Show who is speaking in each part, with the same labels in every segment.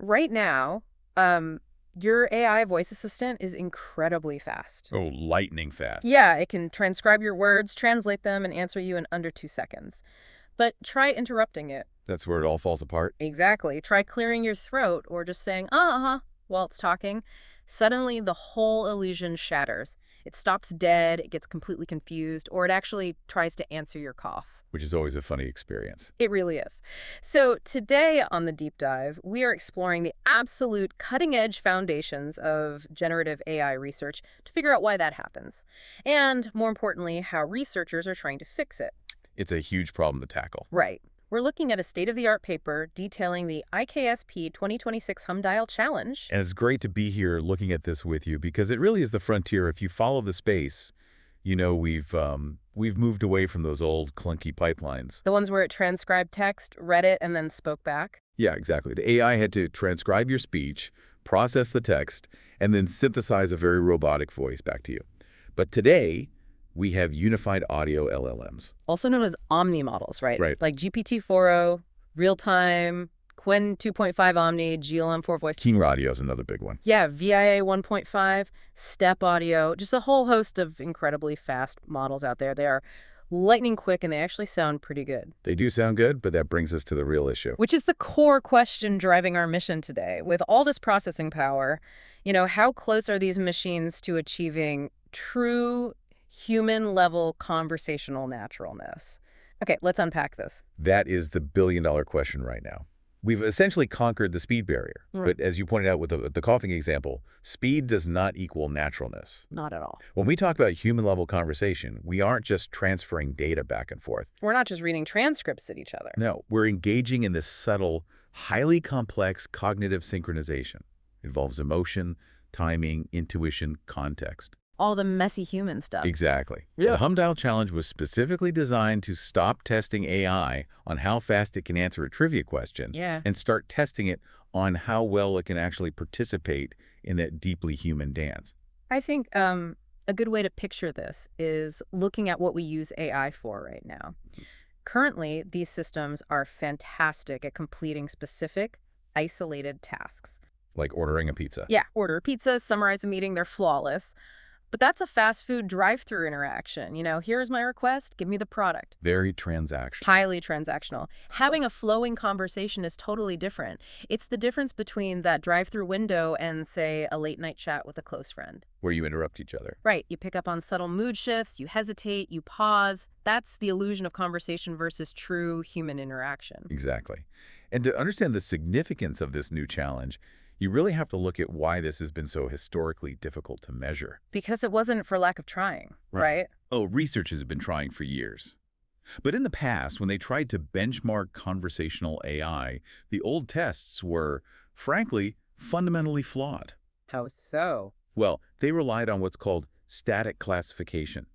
Speaker 1: right now, your AI voice assistant is incredibly fast.
Speaker 2: Oh, lightning fast.
Speaker 1: Yeah, it can transcribe your words, translate them, and answer you in under 2 seconds. But try interrupting it.
Speaker 2: That's where it all falls apart.
Speaker 1: Exactly. Try clearing your throat or just saying, uh-huh, while it's talking. Suddenly, the whole illusion shatters. It stops dead, it gets completely confused, or it actually tries to answer your cough.
Speaker 2: Which is always a funny experience.
Speaker 1: It really is. So today on the Deep Dive, we are exploring the absolute cutting-edge foundations of generative AI research to figure out why that happens. And, more importantly, how researchers are trying to fix it.
Speaker 2: It's a huge problem to tackle.
Speaker 1: Right. We're looking at a state-of-the-art paper detailing the IKSP 2026 Humdial Challenge.
Speaker 2: And it's great to be here looking at this with you because it really is the frontier. If you follow the space, you know we've moved away from those old clunky pipelines.
Speaker 1: The ones where it transcribed text, read it, and then spoke back.
Speaker 2: Yeah, exactly. The AI had to transcribe your speech, process the text, and then synthesize a very robotic voice back to you. But today, we have unified audio LLMs.
Speaker 1: Also known as Omni models, right?
Speaker 2: Right.
Speaker 1: Like GPT-4o, real-time, Qwen 2.5 Omni, GLM4 voice.
Speaker 2: King Audio is another big one.
Speaker 1: Yeah, VIA 1.5, Step Audio, just a whole host of incredibly fast models out there. They are lightning quick, and they actually sound pretty good.
Speaker 2: They do sound good, but that brings us to the real issue.
Speaker 1: Which is the core question driving our mission today. With all this processing power, how close are these machines to achieving true human-level conversational naturalness? Okay, let's unpack this.
Speaker 2: That is the billion-dollar question right now. We've essentially conquered the speed barrier.
Speaker 1: Right.
Speaker 2: But as you pointed out with the coughing example, speed does not equal naturalness.
Speaker 1: Not at all.
Speaker 2: When we talk about human-level conversation, we aren't just transferring data back and forth.
Speaker 1: We're not just reading transcripts at each other.
Speaker 2: No, we're engaging in this subtle, highly complex cognitive synchronization. It involves emotion, timing, intuition, context.
Speaker 1: All the messy human stuff.
Speaker 2: Exactly.
Speaker 1: Yeah.
Speaker 2: The Humdial Challenge was specifically designed to stop testing AI on how fast it can answer a trivia question and start testing it on how well it can actually participate in that deeply human dance.
Speaker 1: I think a good way to picture this is looking at what we use AI for right now. Currently, these systems are fantastic at completing specific, isolated tasks.
Speaker 2: Like ordering a pizza.
Speaker 1: Yeah, order a pizza, summarize a meeting, they're flawless. But that's a fast food drive-through interaction. Here's my request, give me the product.
Speaker 2: Very transactional.
Speaker 1: Highly transactional. Having a flowing conversation is totally different. It's the difference between that drive-through window and, say, a late-night chat with a close friend.
Speaker 2: Where you interrupt each other.
Speaker 1: Right. You pick up on subtle mood shifts, you hesitate, you pause. That's the illusion of conversation versus true human interaction.
Speaker 2: Exactly. And to understand the significance of this new challenge, you really have to look at why this has been so historically difficult to measure.
Speaker 1: Because it wasn't for lack of trying, right?
Speaker 2: Oh, researchers have been trying for years. But in the past, when they tried to benchmark conversational AI, the old tests were, frankly, fundamentally flawed.
Speaker 1: How so?
Speaker 2: Well, they relied on what's called static classification.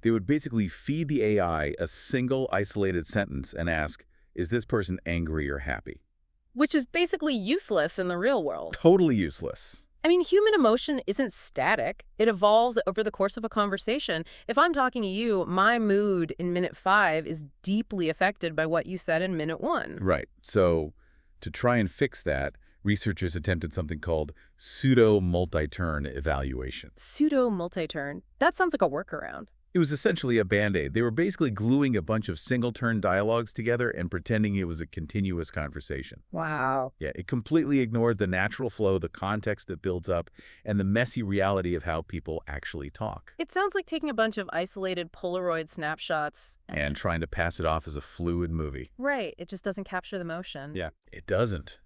Speaker 2: They would basically feed the AI a single isolated sentence and ask, is this person angry or happy?
Speaker 1: Which is basically useless in the real world.
Speaker 2: Totally useless.
Speaker 1: I mean, human emotion isn't static. It evolves over the course of a conversation. If I'm talking to you, my mood in minute 5 is deeply affected by what you said in minute 1.
Speaker 2: Right. So to try and fix that, researchers attempted something called pseudo-multi-turn evaluation.
Speaker 1: Pseudo-multi-turn? That sounds like a workaround.
Speaker 2: It was essentially a Band-Aid. They were basically gluing a bunch of single-turn dialogues together and pretending it was a continuous conversation.
Speaker 1: Wow.
Speaker 2: Yeah, it completely ignored the natural flow, the context that builds up, and the messy reality of how people actually talk.
Speaker 1: It sounds like taking a bunch of isolated Polaroid snapshots
Speaker 2: and trying to pass it off as a fluid movie.
Speaker 1: Right. It just doesn't capture the motion.
Speaker 2: Yeah, it doesn't.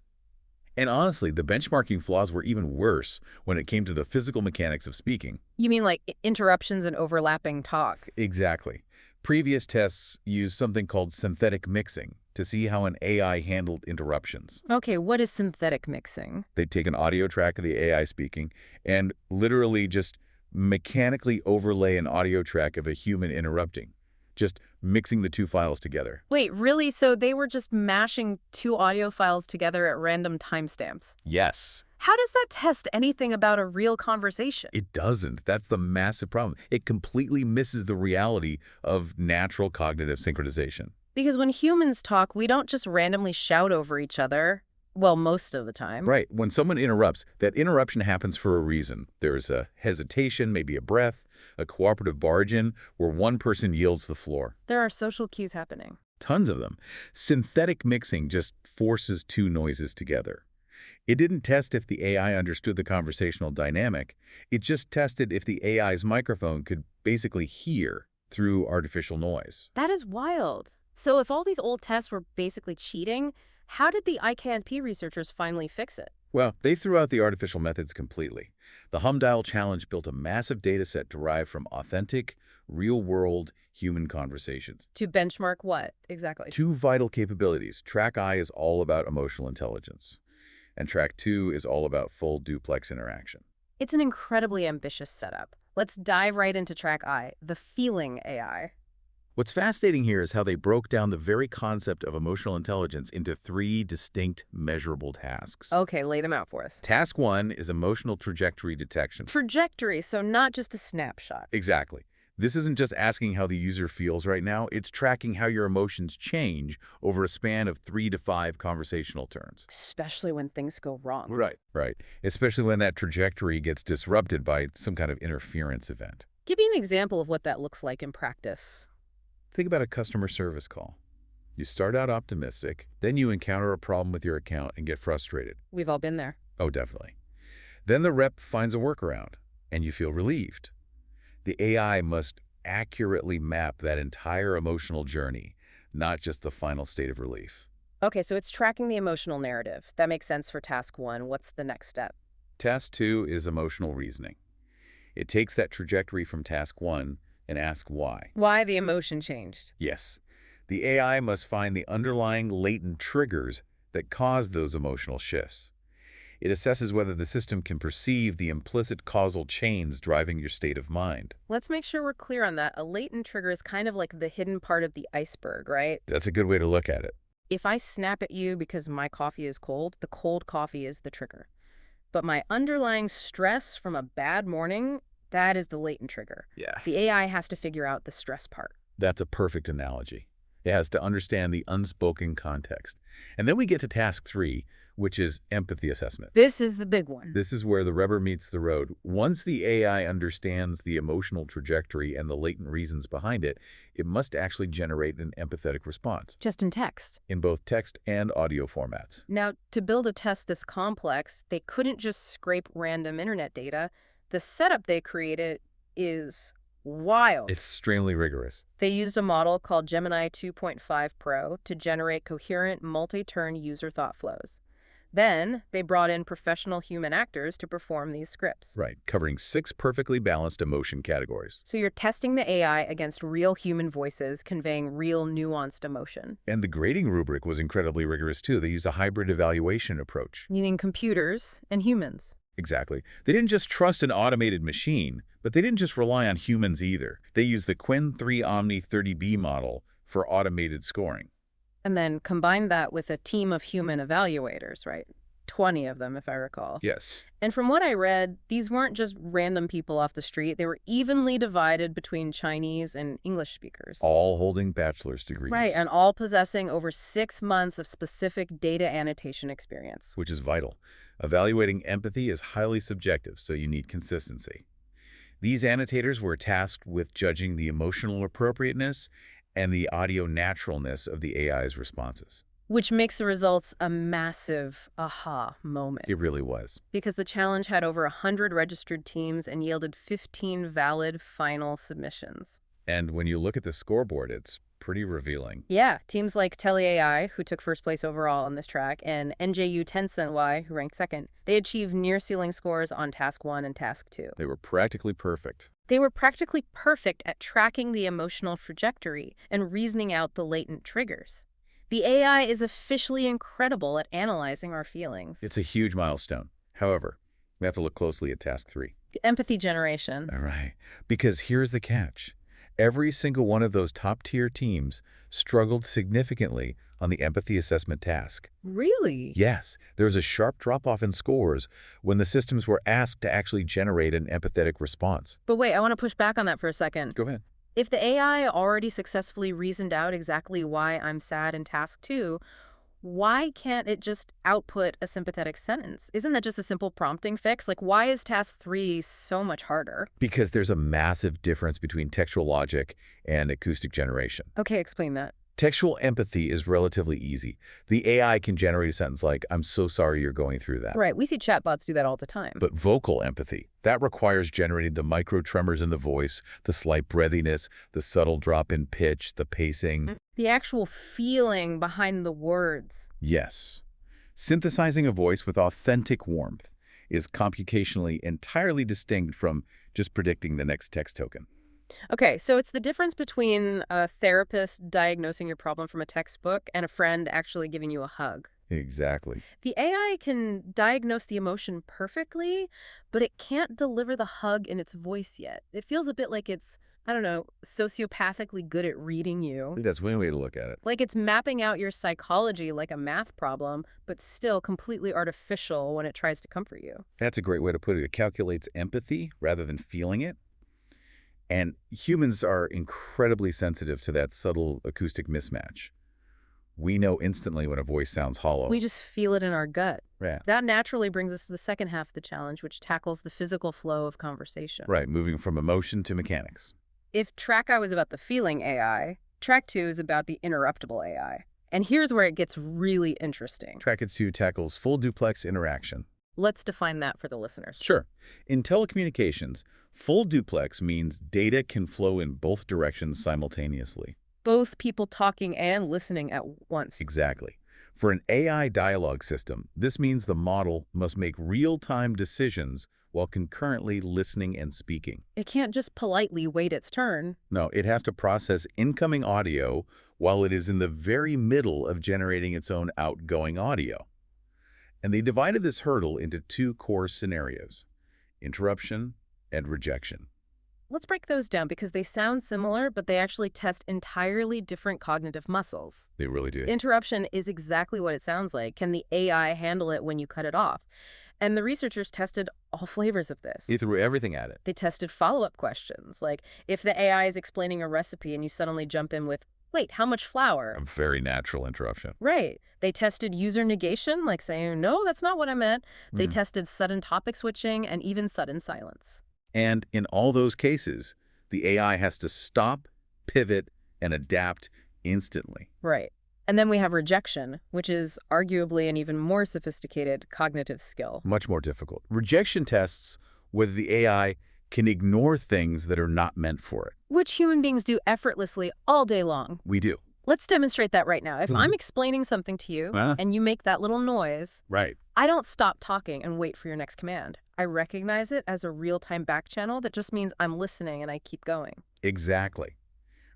Speaker 2: And honestly, the benchmarking flaws were even worse when it came to the physical mechanics of speaking.
Speaker 1: You mean like interruptions and overlapping talk?
Speaker 2: Exactly. Previous tests used something called synthetic mixing to see how an AI handled interruptions.
Speaker 1: Okay, what is synthetic mixing?
Speaker 2: They'd take an audio track of the AI speaking and literally just mechanically overlay an audio track of a human interrupting, just mixing the two files together.
Speaker 1: Wait, really? So they were just mashing two audio files together at random timestamps?
Speaker 2: Yes.
Speaker 1: How does that test anything about a real conversation?
Speaker 2: It doesn't. That's the massive problem. It completely misses the reality of natural cognitive synchronization.
Speaker 1: Because when humans talk, we don't just randomly shout over each other. Well, most of the time.
Speaker 2: Right. When someone interrupts, that interruption happens for a reason. There's a hesitation, maybe a breath, a cooperative barge in, where one person yields the floor.
Speaker 1: There are social cues happening.
Speaker 2: Tons of them. Synthetic mixing just forces two noises together. It didn't test if the AI understood the conversational dynamic. It just tested if the AI's microphone could basically hear through artificial noise.
Speaker 1: That is wild. So if all these old tests were basically cheating, how did the ICANP researchers finally fix it?
Speaker 2: Well, they threw out the artificial methods completely. The HumDial Challenge built a massive data set derived from authentic, real-world human conversations.
Speaker 1: To benchmark what, exactly?
Speaker 2: Two vital capabilities. Track I is all about emotional intelligence, and Track 2 is all about full-duplex interaction.
Speaker 1: It's an incredibly ambitious setup. Let's dive right into Track I, the feeling AI.
Speaker 2: What's fascinating here is how they broke down the very concept of emotional intelligence into 3 distinct measurable tasks.
Speaker 1: Okay, lay them out for us.
Speaker 2: Task 1 is emotional trajectory detection.
Speaker 1: Trajectory, so not just a snapshot.
Speaker 2: Exactly. This isn't just asking how the user feels right now, it's tracking how your emotions change over a span of 3 to 5 conversational turns.
Speaker 1: Especially when things go wrong.
Speaker 2: Right. Especially when that trajectory gets disrupted by some kind of interference event.
Speaker 1: Give me an example of what that looks like in practice.
Speaker 2: Think about a customer service call. You start out optimistic, then you encounter a problem with your account and get frustrated.
Speaker 1: We've all been there.
Speaker 2: Oh, definitely. Then the rep finds a workaround, and you feel relieved. The AI must accurately map that entire emotional journey, not just the final state of relief.
Speaker 1: Okay, so it's tracking the emotional narrative. That makes sense for task 1. What's the next step?
Speaker 2: Task 2 is emotional reasoning. It takes that trajectory from task 1 and asks why.
Speaker 1: Why the emotion changed.
Speaker 2: Yes. The AI must find the underlying latent triggers that cause those emotional shifts. It assesses whether the system can perceive the implicit causal chains driving your state of mind.
Speaker 1: Let's make sure we're clear on that. A latent trigger is kind of like the hidden part of the iceberg, right?
Speaker 2: That's a good way to look at it.
Speaker 1: If I snap at you because my coffee is cold, the cold coffee is the trigger. But my underlying stress from a bad morning, that is the latent trigger.
Speaker 2: Yeah.
Speaker 1: The AI has to figure out the stress part.
Speaker 2: That's a perfect analogy. It has to understand the unspoken context. And then we get to task 3, which is empathy assessment.
Speaker 1: This is the big one.
Speaker 2: This is where the rubber meets the road. Once the AI understands the emotional trajectory and the latent reasons behind it, it must actually generate an empathetic response.
Speaker 1: Just in text.
Speaker 2: In both text and audio formats.
Speaker 1: Now, to build a test this complex, they couldn't just scrape random internet data. The setup they created is wild.
Speaker 2: It's extremely rigorous.
Speaker 1: They used a model called Gemini 2.5 Pro to generate coherent multi-turn user thought flows. Then, they brought in professional human actors to perform these scripts.
Speaker 2: Right, covering 6 perfectly balanced emotion categories.
Speaker 1: So you're testing the AI against real human voices, conveying real nuanced emotion.
Speaker 2: And the grading rubric was incredibly rigorous, too. They used a hybrid evaluation approach.
Speaker 1: Meaning computers and humans.
Speaker 2: Exactly. They didn't just trust an automated machine, but they didn't just rely on humans either. They used the Qwen 3 Omni 30B model for automated scoring.
Speaker 1: And then combine that with a team of human evaluators, right? 20 of them, if I recall.
Speaker 2: Yes.
Speaker 1: And from what I read, these weren't just random people off the street. They were evenly divided between Chinese and English speakers.
Speaker 2: All holding bachelor's degrees.
Speaker 1: Right, and all possessing over 6 months of specific data annotation experience.
Speaker 2: Which is vital. Evaluating empathy is highly subjective, so you need consistency. These annotators were tasked with judging the emotional appropriateness and the audio naturalness of the AI's responses.
Speaker 1: Which makes the results a massive aha moment.
Speaker 2: It really was.
Speaker 1: Because the challenge had over 100 registered teams and yielded 15 valid final submissions.
Speaker 2: And when you look at the scoreboard, it's pretty revealing.
Speaker 1: Yeah, teams like TeleAI, who took first place overall on this track, and NJU Tencent Y, who ranked second, they achieved near-ceiling scores on Task 1 and Task 2.
Speaker 2: They were practically perfect.
Speaker 1: They were practically perfect at tracking the emotional trajectory and reasoning out the latent triggers. The AI is officially incredible at analyzing our feelings.
Speaker 2: It's a huge milestone. However, we have to look closely at Task 3.
Speaker 1: Empathy generation.
Speaker 2: All right. Because here's the catch. Every single one of those top-tier teams struggled significantly on the empathy assessment task.
Speaker 1: Really?
Speaker 2: Yes, there was a sharp drop-off in scores when the systems were asked to actually generate an empathetic response.
Speaker 1: But wait, I want to push back on that for a second.
Speaker 2: Go ahead.
Speaker 1: If the AI already successfully reasoned out exactly why I'm sad in Task 2, Why can't it just output a sympathetic sentence? Isn't that just a simple prompting fix? Like, why is task 3 so much harder?
Speaker 2: Because there's a massive difference between textual logic and acoustic generation.
Speaker 1: Okay, explain that.
Speaker 2: Textual empathy is relatively easy. The AI can generate a sentence like, "I'm so sorry you're going through that."
Speaker 1: Right, we see chatbots do that all the time.
Speaker 2: But vocal empathy, that requires generating the micro tremors in the voice, the slight breathiness, the subtle drop in pitch, the pacing.
Speaker 1: The actual feeling behind the words.
Speaker 2: Yes. Synthesizing a voice with authentic warmth is computationally entirely distinct from just predicting the next text token.
Speaker 1: Okay, so it's the difference between a therapist diagnosing your problem from a textbook and a friend actually giving you a hug.
Speaker 2: Exactly.
Speaker 1: The AI can diagnose the emotion perfectly, but it can't deliver the hug in its voice yet. It feels a bit like it's, I don't know, sociopathically good at reading
Speaker 2: I
Speaker 1: you.
Speaker 2: think that's one way to look at it.
Speaker 1: Like it's mapping out your psychology like a math problem, but still completely artificial when it tries to comfort you.
Speaker 2: That's a great way to put it. It calculates empathy rather than feeling it. And humans are incredibly sensitive to that subtle acoustic mismatch. We know instantly when a voice sounds hollow.
Speaker 1: We just feel it in our gut.
Speaker 2: Yeah.
Speaker 1: That naturally brings us to the second half of the challenge, which tackles the physical flow of conversation.
Speaker 2: Right, moving from emotion to mechanics.
Speaker 1: If track I was about the feeling AI, track 2 is about the interruptible AI. And here's where it gets really interesting.
Speaker 2: Track 2 tackles full-duplex interaction.
Speaker 1: Let's define that for the listeners.
Speaker 2: Sure. In telecommunications, full duplex means data can flow in both directions simultaneously.
Speaker 1: Both people talking and listening at once.
Speaker 2: Exactly. For an AI dialogue system, this means the model must make real-time decisions while concurrently listening and speaking.
Speaker 1: It can't just politely wait its turn.
Speaker 2: No, it has to process incoming audio while it is in the very middle of generating its own outgoing audio. And they divided this hurdle into two core scenarios: interruption and rejection.
Speaker 1: Let's break those down because they sound similar, but they actually test entirely different cognitive muscles.
Speaker 2: They really do.
Speaker 1: Interruption is exactly what it sounds like. Can the AI handle it when you cut it off? And the researchers tested all flavors of this.
Speaker 2: They threw everything at it.
Speaker 1: They tested follow-up questions, like if the AI is explaining a recipe and you suddenly jump in with, wait, how much flour?
Speaker 2: A very natural interruption.
Speaker 1: Right. They tested user negation, like saying, no, that's not what I meant. They tested sudden topic switching and even sudden silence.
Speaker 2: And in all those cases, the AI has to stop, pivot, and adapt instantly.
Speaker 1: Right. And then we have rejection, which is arguably an even more sophisticated cognitive skill.
Speaker 2: Much more difficult. Rejection tests whether the AI can ignore things that are not meant for it.
Speaker 1: Which human beings do effortlessly all day long.
Speaker 2: We do.
Speaker 1: Let's demonstrate that right now. If I'm explaining something to you and you make that little noise,
Speaker 2: Right.
Speaker 1: I don't stop talking and wait for your next command. I recognize it as a real-time back channel that just means I'm listening and I keep going.
Speaker 2: Exactly.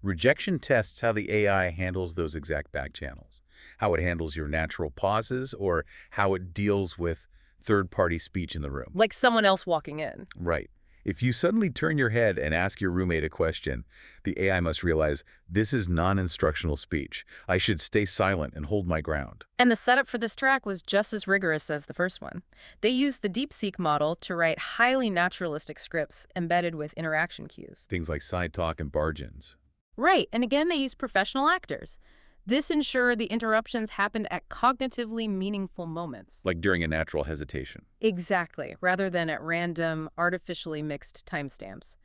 Speaker 2: Rejection tests how the AI handles those exact back channels, how it handles your natural pauses, or how it deals with third-party speech in the room.
Speaker 1: Like someone else walking in.
Speaker 2: Right. If you suddenly turn your head and ask your roommate a question, the AI must realize this is non-instructional speech. I should stay silent and hold my ground.
Speaker 1: And the setup for this track was just as rigorous as the first one. They used the DeepSeek model to write highly naturalistic scripts embedded with interaction cues.
Speaker 2: Things like side talk and bargains.
Speaker 1: Right, and again they used professional actors. This ensured the interruptions happened at cognitively meaningful moments.
Speaker 2: Like during a natural hesitation.
Speaker 1: Exactly, rather than at random, artificially mixed timestamps.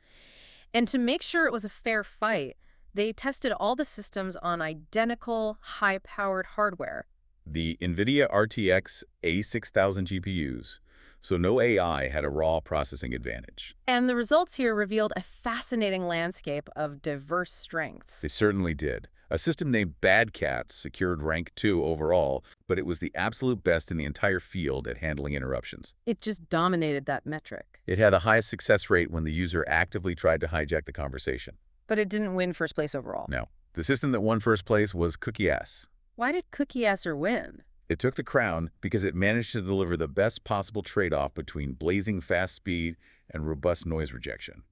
Speaker 1: And to make sure it was a fair fight, they tested all the systems on identical, high-powered hardware.
Speaker 2: The NVIDIA RTX A6000 GPUs, so no AI had a raw processing advantage.
Speaker 1: And the results here revealed a fascinating landscape of diverse strengths.
Speaker 2: They certainly did. A system named Bad Cats secured rank 2 overall, but it was the absolute best in the entire field at handling interruptions.
Speaker 1: It just dominated that metric.
Speaker 2: It had the highest success rate when the user actively tried to hijack the conversation.
Speaker 1: But it didn't win first place overall.
Speaker 2: No. The system that won first place was CookieS.
Speaker 1: Why did CookieS win?
Speaker 2: It took the crown because it managed to deliver the best possible trade-off between blazing fast speed and robust noise rejection.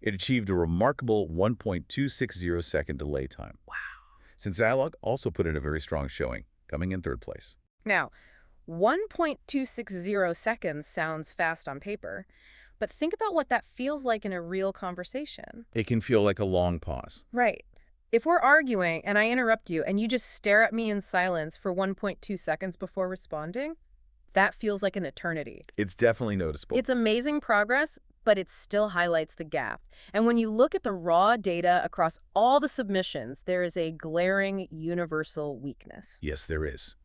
Speaker 2: It achieved a remarkable 1.260-second delay time.
Speaker 1: Wow.
Speaker 2: Since Dialog also put in a very strong showing, coming in third place.
Speaker 1: Now, 1.260 seconds sounds fast on paper, but think about what that feels like in a real conversation.
Speaker 2: It can feel like a long pause.
Speaker 1: Right. If we're arguing and I interrupt you and you just stare at me in silence for 1.2 seconds before responding, that feels like an eternity.
Speaker 2: It's definitely noticeable.
Speaker 1: It's amazing progress, but it still highlights the gap. And when you look at the raw data across all the submissions, there is a glaring universal weakness.
Speaker 2: Yes, there is.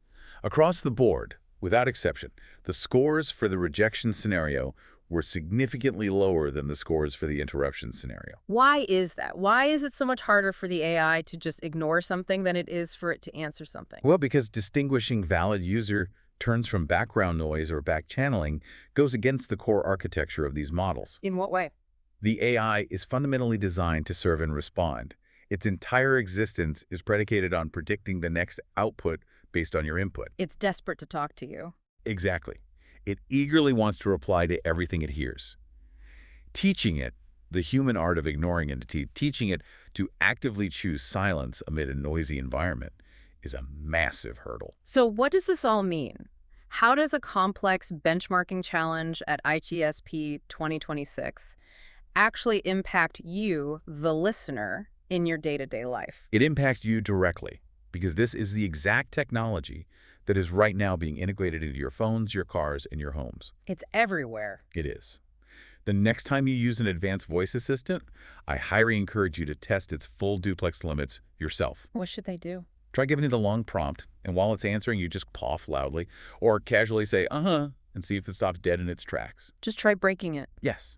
Speaker 2: Across the board, without exception, the scores for the rejection scenario were significantly lower than the scores for the interruption scenario.
Speaker 1: Why is that? Why is it so much harder for the AI to just ignore something than it is for it to answer something?
Speaker 2: Well, because distinguishing valid user turns from background noise or back channeling goes against the core architecture of these models.
Speaker 1: In what way?
Speaker 2: The AI is fundamentally designed to serve and respond. Its entire existence is predicated on predicting the next output based on your input.
Speaker 1: It's desperate to talk to you.
Speaker 2: Exactly. It eagerly wants to reply to everything it hears. Teaching it, the human art of ignoring entity, teaching it to actively choose silence amid a noisy environment is a massive hurdle.
Speaker 1: So what does this all mean? How does a complex benchmarking challenge at ITSP 2026 actually impact you, the listener, in your day-to-day life?
Speaker 2: It impacts you directly because this is the exact technology that is right now being integrated into your phones, your cars, and your homes.
Speaker 1: It's everywhere.
Speaker 2: It is. The next time you use an advanced voice assistant, I highly encourage you to test its full duplex limits yourself.
Speaker 1: What should they do?
Speaker 2: Try giving it a long prompt, and while it's answering, you just cough loudly or casually say, uh-huh, and see if it stops dead in its tracks.
Speaker 1: Just try breaking it.
Speaker 2: Yes.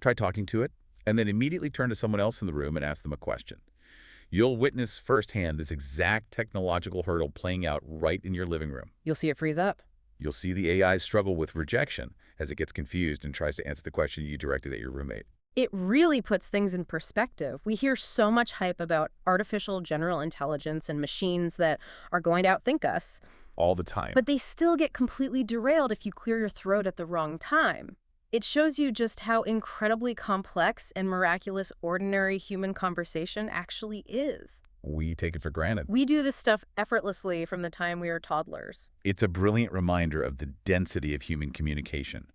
Speaker 2: Try talking to it, and then immediately turn to someone else in the room and ask them a question. You'll witness firsthand this exact technological hurdle playing out right in your living room.
Speaker 1: You'll see it freeze up.
Speaker 2: You'll see the AI struggle with rejection as it gets confused and tries to answer the question you directed at your roommate.
Speaker 1: It really puts things in perspective. We hear so much hype about artificial general intelligence and machines that are going to outthink us.
Speaker 2: All the time.
Speaker 1: But they still get completely derailed if you clear your throat at the wrong time. It shows you just how incredibly complex and miraculous ordinary human conversation actually is.
Speaker 2: We take it for granted.
Speaker 1: We do this stuff effortlessly from the time we are toddlers.
Speaker 2: It's a brilliant reminder of the density of human communication.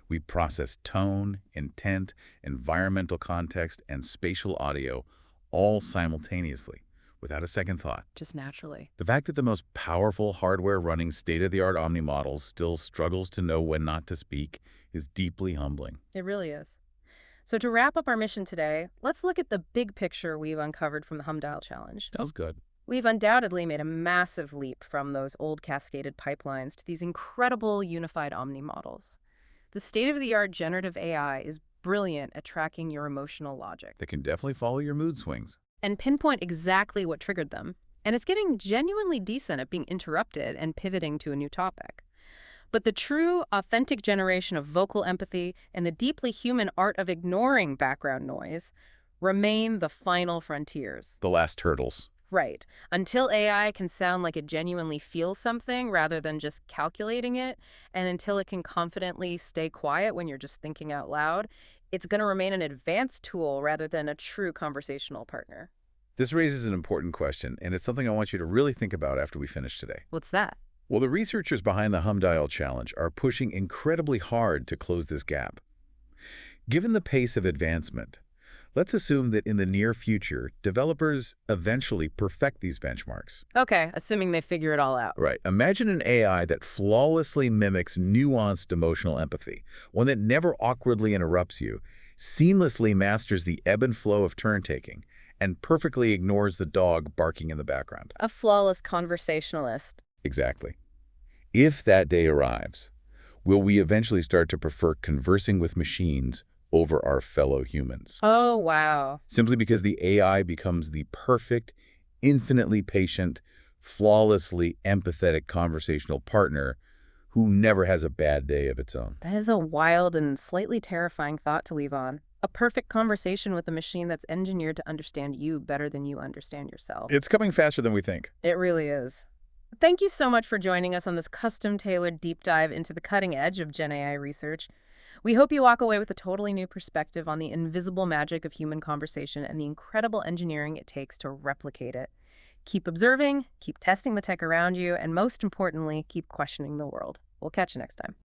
Speaker 2: We process tone, intent, environmental context, and spatial audio all simultaneously, without a second thought.
Speaker 1: Just naturally.
Speaker 2: The fact that the most powerful hardware-running state-of-the-art Omni models still struggles to know when not to speak is deeply humbling.
Speaker 1: It really is. So to wrap up our mission today, let's look at the big picture we've uncovered from the Dial Challenge.
Speaker 2: That was good.
Speaker 1: We've undoubtedly made a massive leap from those old cascaded pipelines to these incredible unified Omni models. The state-of-the-art generative AI is brilliant at tracking your emotional logic.
Speaker 2: They can definitely follow your mood swings.
Speaker 1: And pinpoint exactly what triggered them. And it's getting genuinely decent at being interrupted and pivoting to a new topic. But the true, authentic generation of vocal empathy and the deeply human art of ignoring background noise remain the final frontiers.
Speaker 2: The last hurdles.
Speaker 1: Right. Until AI can sound like it genuinely feels something rather than just calculating it, and until it can confidently stay quiet when you're just thinking out loud, it's going to remain an advanced tool rather than a true conversational partner.
Speaker 2: This raises an important question, and it's something I want you to really think about after we finish today.
Speaker 1: What's that?
Speaker 2: Well, the researchers behind the Dial Challenge are pushing incredibly hard to close this gap. Given the pace of advancement, let's assume that in the near future, developers eventually perfect these benchmarks.
Speaker 1: Okay, assuming they figure it all out.
Speaker 2: Right. Imagine an AI that flawlessly mimics nuanced emotional empathy, one that never awkwardly interrupts you, seamlessly masters the ebb and flow of turn-taking, and perfectly ignores the dog barking in the background.
Speaker 1: A flawless conversationalist.
Speaker 2: Exactly. If that day arrives, will we eventually start to prefer conversing with machines over our fellow humans?
Speaker 1: Oh, wow.
Speaker 2: Simply because the AI becomes the perfect, infinitely patient, flawlessly empathetic conversational partner who never has a bad day of its own.
Speaker 1: That is a wild and slightly terrifying thought to leave on. A perfect conversation with a machine that's engineered to understand you better than you understand yourself.
Speaker 2: It's coming faster than we think.
Speaker 1: It really is. Thank you so much for joining us on this custom-tailored deep dive into the cutting edge of Gen AI research. We hope you walk away with a totally new perspective on the invisible magic of human conversation and the incredible engineering it takes to replicate it. Keep observing, keep testing the tech around you, and most importantly, keep questioning the world. We'll catch you next time.